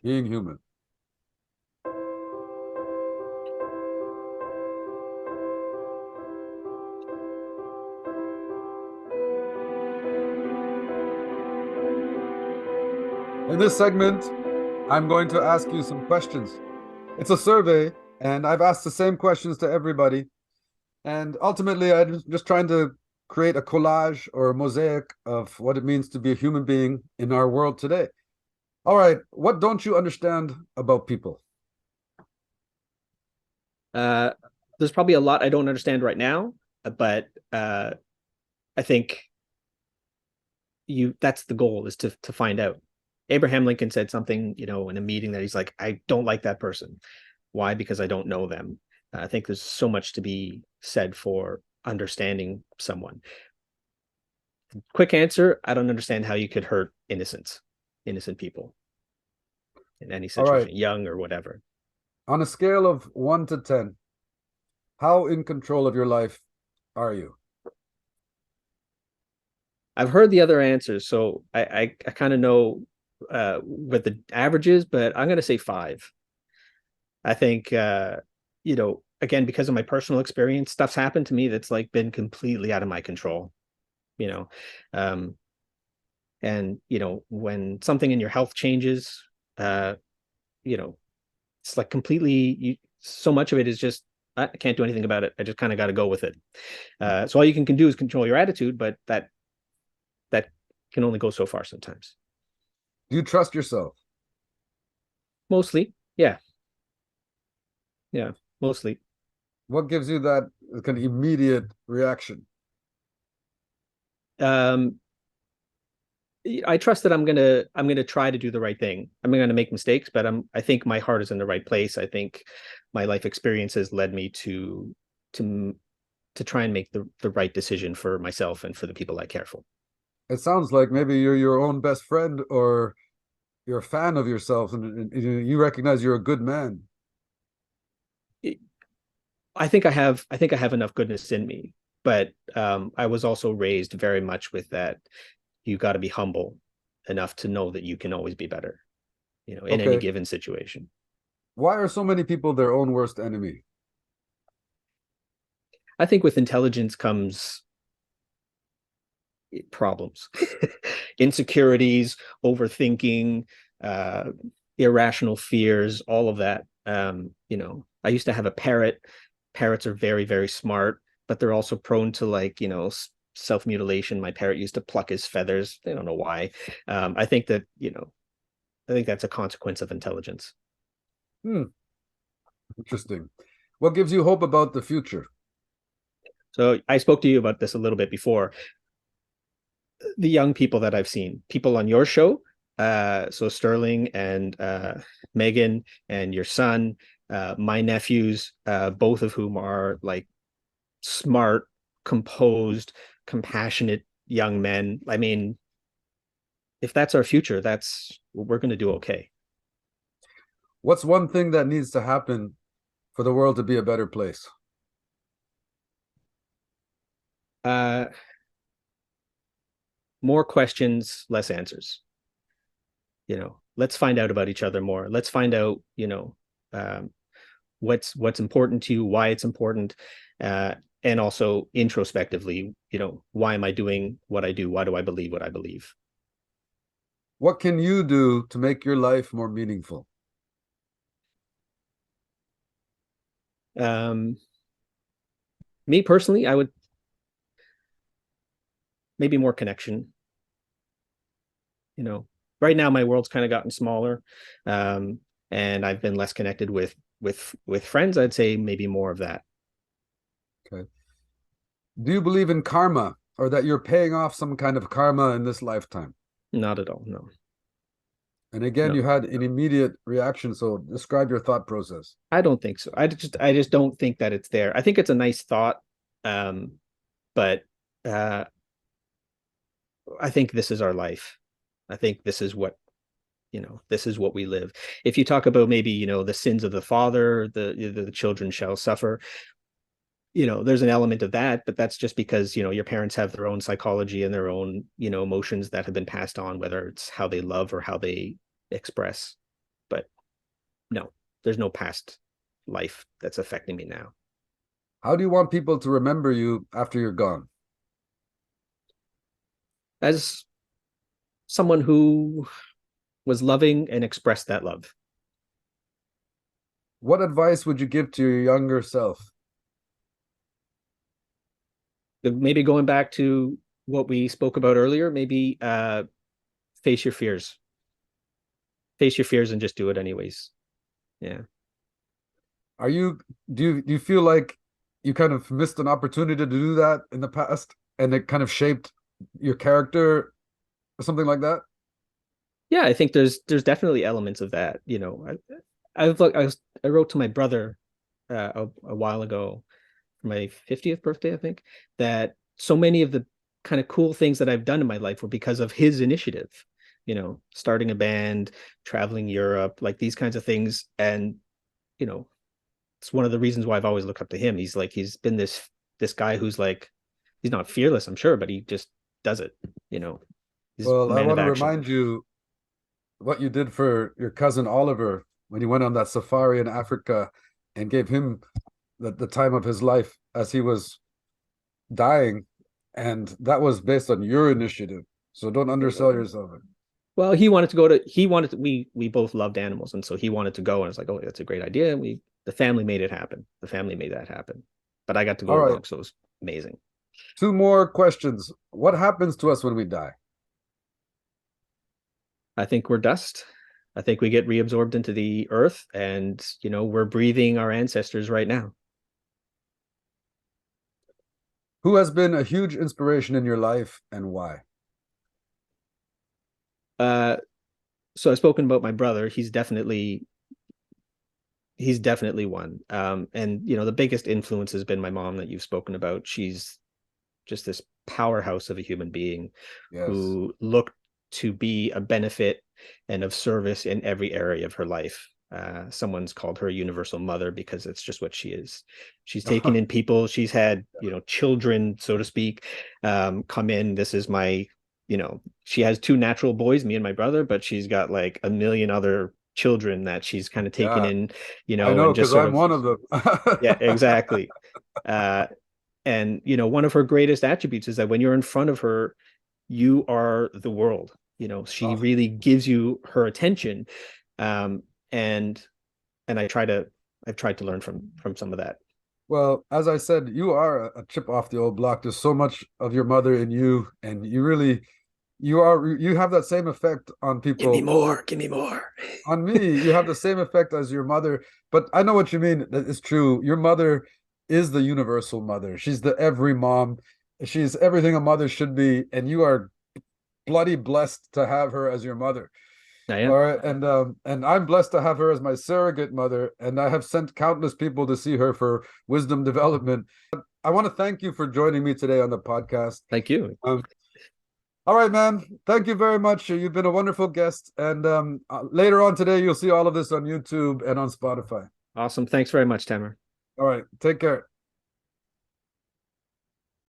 Being human. In this segment, I'm going to ask you some questions. It's a survey, and I've asked the same questions to everybody. And ultimately, I'm just trying to create a collage or a mosaic of what it means to be a human being in our world today. All right, what don't you understand about people? Uh, there's probably a lot I don't understand right now, but I think you that's the goal is to find out. Abraham Lincoln said something, in a meeting that he's like, I don't like that person. Why? Because I don't know them. I think there's so much to be said for understanding someone. Quick answer, I don't understand how you could hurt innocent people in any All right, situation, young or whatever. on a scale of 1 to 10, how in control of your life are you? I've heard the other answers, so I kind of know what the average is, but I'm gonna say five. I think again, because of my personal experience, stuff's happened to me that's like been completely out of my control, you know. Um, and when something in your health changes, uh, you know, it's like so much of it is just I can't do anything about it. I just kind of got to go with it. So all you can do is control your attitude, but that can only go so far sometimes. Do you trust yourself? Mostly, yeah, yeah, mostly. What gives you that kind of immediate reaction? Um, I trust that I'm gonna try to do the right thing. I'm gonna make mistakes, but I think my heart is in the right place. I think my life experiences led me to to try and make the right decision for myself and for the people I care for. It sounds like maybe you're your own best friend or you're a fan of yourself and you recognize you're a good man. I think I have enough goodness in me, but I was also raised very much with that. You got to be humble enough to know that you can always be better, in any Okay. given situation. Why are so many people their own worst enemy? I think with intelligence comes problems, insecurities, overthinking, uh, irrational fears, all of that. I used to have a parrot. Parrots are very, very smart, but they're also prone to self mutilation. My parrot used to pluck his feathers. They don't know why. I think that, I think that's a consequence of intelligence. Hmm, interesting. What gives you hope about the future? So I spoke to you about this a little bit before. The young people that I've seen, people on your show, so Sterling and Megan and your son, my nephews, both of whom are like smart, composed, compassionate young men. I mean, if that's our future, that's we're going to do okay. What's one thing that needs to happen for the world to be a better place? Uh, More questions, less answers. Let's find out about each other more. Let's find out, um, what's important to you, why it's important, uh, and also introspectively, why am I doing what I do? Why do I believe what I believe? What can you do to make your life more meaningful? Um, Me personally, I would maybe more connection. You know, right now my world's kind of gotten smaller, um, and I've been less connected with friends. I'd say maybe more of that. Okay. Do you believe in karma or that you're paying off some kind of karma in this lifetime? Not at all. No, And again, no. you had an immediate reaction, so describe your thought process. I don't think so. I just don't think that it's there. I think it's a nice thought, um, but uh, I think this is our life. I think this is what we live. If you talk about maybe the sins of the father, the children shall suffer. There's an element of that, but that's just because your parents have their own psychology and their own emotions that have been passed on, whether it's how they love or how they express. But no, there's no past life that's affecting me now. How do you want people to remember you after you're gone? As someone who was loving and expressed that love. What advice would you give to your younger self? Maybe going back to what we spoke about earlier, maybe face your fears. Face your fears and just do it anyways. Yeah. Are you do you feel like you kind of missed an opportunity to do that in the past and it kind of shaped your character or something like that? Yeah, I think there's definitely elements of that. I wrote to my brother a while ago for my 50th birthday, I think, that so many of the kind of cool things that I've done in my life were because of his initiative. Starting a band, traveling Europe, like these kinds of things. And, you know, it's one of the reasons why I've always looked up to him. He's been this guy who's like he's not fearless, I'm sure, but he just does it, you know. He's a Well, I man of want to action. remind you what you did for your cousin Oliver when you went on that safari in Africa and gave him the time of his life as he was dying. And that was based on your initiative. So don't undersell yourself. Well, he wanted to, we both loved animals, and so he wanted to go, and it's like, oh, that's a great idea. The family made it happen. The family made that happen. But I got to go All right. along, so it was amazing. Two more questions. What happens to us when we die? I think we're dust. I think we get reabsorbed into the earth, and we're breathing our ancestors right now. Who has been a huge inspiration in your life and why? Uh, so I've spoken about my brother. He's definitely one. And the biggest influence has been my mom that you've spoken about. She's just this powerhouse of a human being Yes. who looked to be a benefit and of service in every area of her life. Someone's called her a universal mother because it's just what she is. She's taken in people. She's had, children, so to speak, come in. This is she has two natural boys, me and my brother, but she's got like a million other children that she's kind of taken Yeah, in, I know and just because sort I'm of, one of them. yeah, exactly. Uh, and one of her greatest attributes is that when you're in front of her, you are the world. She Oh, really gives you her attention. Um, and and I've tried to learn from some of that. well, as I said, you are a chip off the old block. There's so much of your mother in you, and you have that same effect on Give me people. more, give me more. On me, you have the same effect as your mother. But I know what you mean. That is true. Your mother is the universal mother. She's the every mom. She's everything a mother should be, and you are bloody blessed to have her as your mother. I All am. right, and I'm blessed to have her as my surrogate mother, and I have sent countless people to see her for wisdom development. I want to thank you for joining me today on the podcast. Thank you. All right, man. Thank you very much. You've been a wonderful guest, and later on today, you'll see all of this on YouTube and on Spotify. Awesome. Thanks very much, Tamer. All right, take care.